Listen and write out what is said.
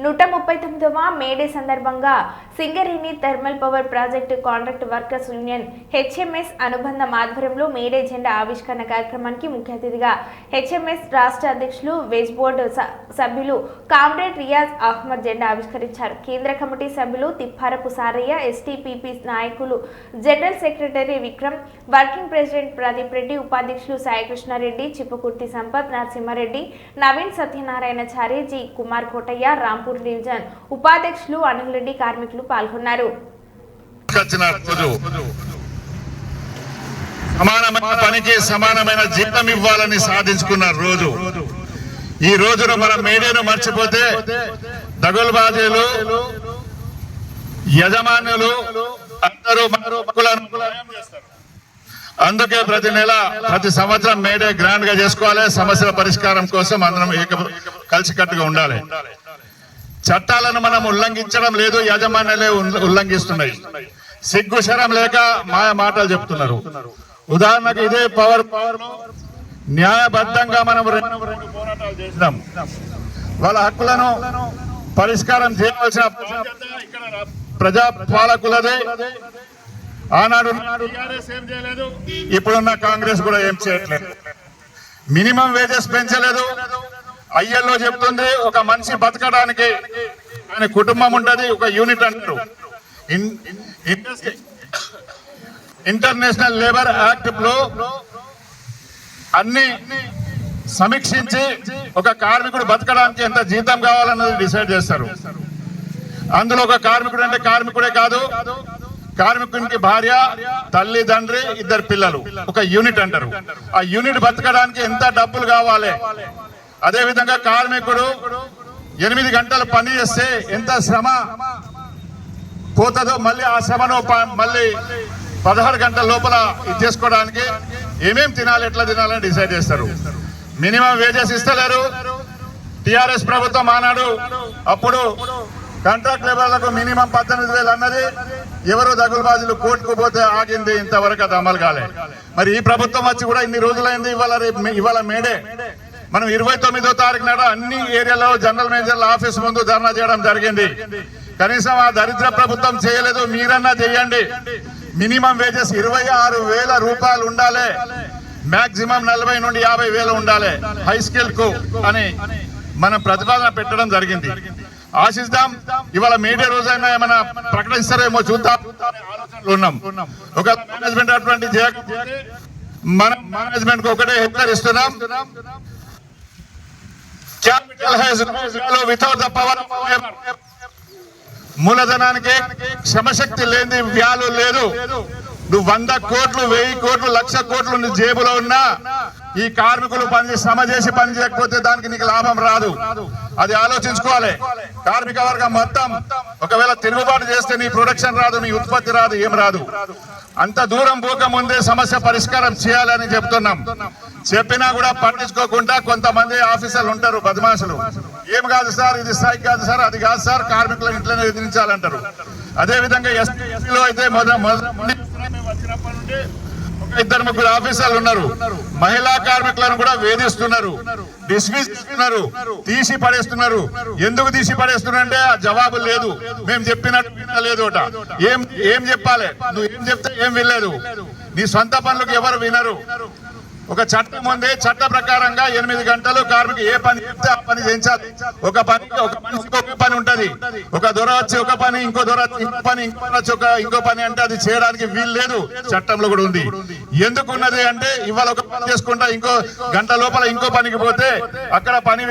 139వ May Day సందర్భంగా Singareni thermal power project contract workers union HMS అనుబంధం ఆధ్వర్యంలో మేడే జెండా ఆవిష్కరణ కార్యక్రమానికి ముఖ్య అతిథిగా హెచ్ఎంఎస్ రాష్ట్ర అధ్యక్షులు వెజ్ బోర్డు సభ్యులు కామ్రేడ్ రియాజ్ అహ్మద్ జెండా ఆవిష్కరించారు. కేంద్ర కమిటీ సభ్యులు తిప్పారపు సారయ్య, ఎస్టీపీపీ నాయకులు general secretary Vikram, working president Pradeep Reddy, ఉపాధ్యక్షులు సాయికృష్ణారెడ్డి, చిప్పకుర్తి సంపత్, నరసింహారెడ్డి, నవీన్ సత్యనారాయణచారి, జి కుమార్ కోటయ్య, రాంపూర్ డివిజన్ ఉపాధ్యక్షులు అనిల్ రెడ్డి, కార్మికులు పాల్గొన్నారు. సమానమైన పనికి సమానమైన జీతం ఇవ్వాలని సాధించుకున్న రోజు ఈ రోజును మనం మేడేను మర్చిపోతే దగులుబాజీలు, యజమానులు అందరూ చేస్తారు. అందుకే ప్రతి నెల ప్రతి సంవత్సరం మేడే గ్రాండ్ గా చేసుకోవాలి. సమస్యల పరిష్కారం కోసం అందరం కలిసికట్టుగా ఉండాలి. చట్టాలను మనం ఉల్లంఘించడం లేదు, యాజమాన్యాలే ఉల్లంఘిస్తున్నాయి. సిగ్గు శరం లేక మాయ మాటలు చెప్తున్నారు. ఉదాహరణకు ఇదే పవర్ న్యాయబద్ధంగా మనం రెండు పోరాటాలు చేసినాం. వాళ్ళ హక్కులను పరిష్కారం చేయవలసిన ప్రజాపాలకులదే. ఆనాడు ఏం చేయలేదు, ఇప్పుడున్న కాంగ్రెస్ కూడా ఏం చేయట్లేదు. మినిమం వేజెస్ పెంచలేదు. ఐఎల్ఓ చెప్తుంది ఒక మనిషి బతకడానికి ఆయన కుటుంబం ఉంటది, ఒక యూనిట్ అంటారు. ఇంటర్నేషనల్ లేబర్ యాక్ట్ లో అన్ని సమీక్షించి ఒక కార్మికుడు బతకడానికి ఎంత జీతం కావాలన్నది డిసైడ్ చేస్తారు. అందులో ఒక కార్మికుడు అంటే కార్మికుడే కాదు, కార్మికునికి భార్య, తల్లి, తండ్రి, ఇద్దరు పిల్లలు, ఒక యూనిట్ అంటారు. ఆ యూనిట్ బతకడానికి ఎంత డబ్బులు కావాలి. అదే విధంగా కార్మికుడు 8 గంటలు పని చేస్తే ఎంత శ్రమ పోతుందో మళ్ళీ ఆ శ్రమను మళ్ళీ 16 గంటల లోపల చేసుకోవడానికి ఏమేమి తినాలి, ఎట్లా తినాలని డిసైడ్ చేస్తారు. మినిమం వేజెస్ ఇస్తలేరు. టిఆర్ఎస్ ప్రభుత్వం ఆనాడు అప్పుడు కాంట్రాక్ట్ లేబర్లకు మినిమం 18,000 అన్నది. ఎవరు దగులుబాజీలు కోర్టుకు పోతే ఆగింది, ఇంతవరకు అది అమలు కాలే. మరి ఈ ప్రభుత్వం వచ్చి కూడా ఇన్ని రోజులైంది. ఇవాళ మేడే మనం 29వ తారీఖు నాడు అన్ని ఏరియాలో జనరల్ మేనేజర్ల ఆఫీస్ ముందు ధర్నా చేయడం జరిగింది. కనీసం ఆ దరిద్ర ప్రభుత్వం చేయలేదు, మీరన్నా చేయండి. మినిమం వేజెస్ 26,000 రూపాయలు ఉండాలి. మాక్సిమం 40 నుండి 50,000 ఉండాలి హై స్కిల్ కు అని మనం ప్రతిపాదన పెట్టడం జరిగింది. ఆశిద్దాం. ఇవాళ మీడియా రోజైనా ఏమైనా ప్రకటిస్తారేమో చూద్దాం ఆలోచనలు ఉన్నాం. ఒక మేనేజ్మెంట్ అటువంటి మన మేనేజ్మెంట్ కు ఒకటే హెచ్చరిస్తున్నాం. Capital without the power of labour. మూలధనానికి శ్రమశక్తి లేని వ్యాలు లేదు. నువ్వు 100 కోట్లు, 1000 కోట్లు, 1,00,000 కోట్లు నీ జేబులో ఉన్నా ఈ కార్మికులు శ్రమ చేసి పని చేయకపోతే దానికి నీకు లాభం రాదు. అది ఆలోచించుకోవాలి. కార్మిక వర్గం మొత్తం ఒకవేళ తిరుగుబాటు చేస్తే నీ ప్రొడక్షన్ రాదు, నీ ఉత్పత్తి రాదు, ఏం రాదు. అంత దూరం పోకముందే సమస్య పరిష్కారం చేయాలని చెప్తున్నాం. చెప్పినా కూడా పట్టించుకోకుండా కొంతమంది ఆఫీసర్లు ఉంటారు, బదమాసులు. ఏం కాదు సార్, ఇది స్ట్రైక్ కాదు సార్, అది కాదు సార్, కార్మికులను ఇంట్లోనే ఎదిరించాలంటారు. అదే విధంగా ఎస్టీలో అయితే వచ్చినప్పటి నుండి 2-3 ఆఫీసర్లు ఉన్నారు. మహిళా కార్మికులను కూడా వేధిస్తున్నారు, డిస్మిస్ చేస్తున్నారు, తీసి పడేస్తున్నారు. ఎందుకు తీసి పడేస్తున్నారంటే ఆ జవాబు లేదు. మేము చెప్పినట్టు వినలేదు. ఏం చెప్పాలి, నువ్వు ఏం చెప్తే ఏం వినలేదు. నీ సొంత పనులకు ఎవరు వినరు. ఒక చట్టం ఉంది. చట్ట ప్రకారంగా 8 గంటలు కార్మికుడు ఏ పని చెప్తే ఆ పని చేయించాలి. ఒక మనిషికి ఒక పని ఉంటది. ఒక దొర వచ్చి ఒక పని, ఇంకో దొర ఇంకో పని, ఇంకో పని అంటే అది చేయడానికి వీలు లేదు. చట్టంలో కూడా ఉంది. ఎందుకు ఉన్నది అంటే ఇవాళ ఒక పని చేసుకుంటా ఇంకో గంట లోపల ఇంకో పనికి పోతే అక్కడ పని